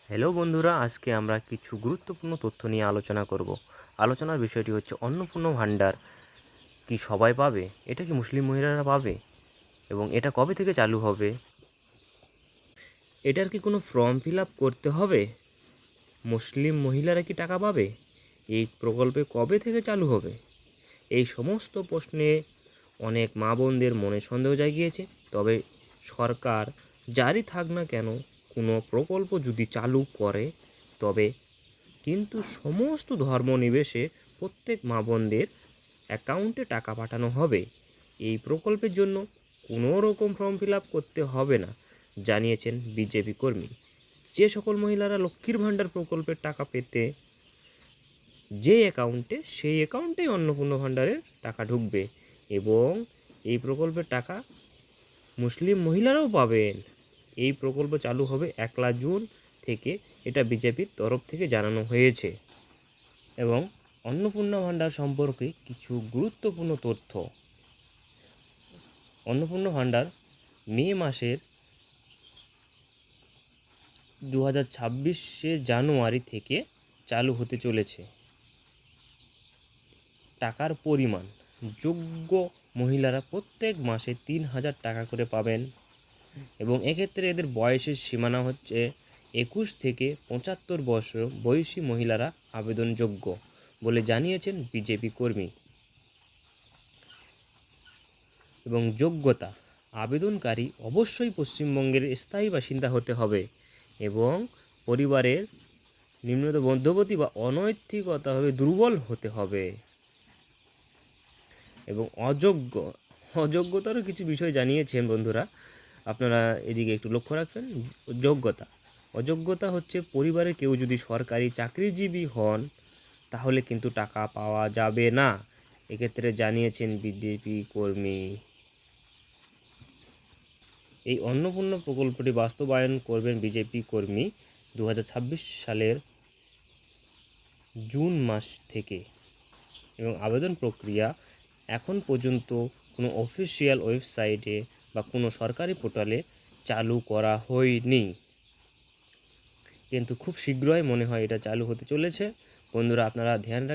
Hello বন্ধুরা, আজকে আমরা কিছু গুরুত্বপূর্ণ তথ্য নিয়ে আলোচনা করব। আলোচনার বিষয়টি হচ্ছে অন্নপূর্ণা ভাণ্ডার কি সবাই পাবে? এটা কি মুসলিম মহিলারা পাবে? এবং এটা কবে থেকে চালু হবে? এটার কি কোনো ফর্ম ফিল আপ করতে হবে? মুসলিম মহিলারা কি টাকা পাবে? এই প্রকল্পে কবে থেকে চালু হবে? এই সমস্ত প্রশ্নে অনেক মা বোনদের মনে সন্দেহ জাগিয়েছে। তবে সরকার যারই থাক না কেন, কোনো প্রকল্প যদি চালু করে তবে কিন্তু সমস্ত ধর্মনির্বিশেষে প্রত্যেক মা বোনদের অ্যাকাউন্টে টাকা পাঠানো হবে। এই প্রকল্পের জন্য কোনো রকম ফর্ম ফিল আপ করতে হবে না, জানিয়েছেন বিজেপি কর্মী। যে সকল মহিলারা লক্ষ্মীর ভাণ্ডার প্রকল্পের টাকা পেতে যে অ্যাকাউন্টে, সেই অ্যাকাউন্টেই অন্নপূর্ণা ভাণ্ডারের টাকা ঢুকবে এবং এই প্রকল্পের টাকা মুসলিম মহিলারাও পাবেন। এই প্রকল্প চালু হবে 1 জুন থেকে, এটা বিজেপির তরফ থেকে জানানো হয়েছে। এবং অন্নপূর্ণা ভাণ্ডার সম্পর্কে কিছু গুরুত্বপূর্ণ তথ্য। অন্নপূর্ণা ভাণ্ডার মে মাসের 2026 জানুয়ারি থেকে চালু হতে চলেছে। টাকার পরিমাণ, যোগ্য মহিলারা প্রত্যেক মাসে 3,000 টাকা করে পাবেন এবং এক্ষেত্রে এদের বয়সের সীমানা হচ্ছে 21 থেকে 75 বছর বয়সী মহিলারা আবেদনযোগ্য বলে জানিয়েছেন বিজেপি কর্মী। এবং যোগ্যতা, আবেদনকারী অবশ্যই পশ্চিমবঙ্গের স্থায়ী বাসিন্দা হতে হবে এবং পরিবারের নিম্নত মধ্যবর্তী বা অনৈতিকতাভাবে দুর্বল হতে হবে। এবং অযোগ্যতারও কিছু বিষয় জানিয়েছেন বন্ধুরা, আপনারা এদিকে একটু লক্ষ্য রাখবেন। অযোগ্যতা হচ্ছে পরিবারের কেউ যদি সরকারি চাকরিজীবী হন তাহলে কিন্তু টাকা পাওয়া যাবে না, এক্ষেত্রে জানিয়েছেন বিজেপি কর্মী। এই অন্নপূর্ণা প্রকল্পটি বাস্তবায়ন করবেন বিজেপি কর্মী 2026 সালের জুন মাস থেকে। এবং আবেদন প্রক্রিয়া এখন পর্যন্ত কোনো অফিসিয়াল ওয়েবসাইটে বা কোনো সরকারি পোর্টালে চালু করা হয়নি, কিন্তু খুব শীঘ্রই মনে হয় এটা চালু হতে চলেছে। বন্ধুরা, আপনারা ধ্যান রাখবেন।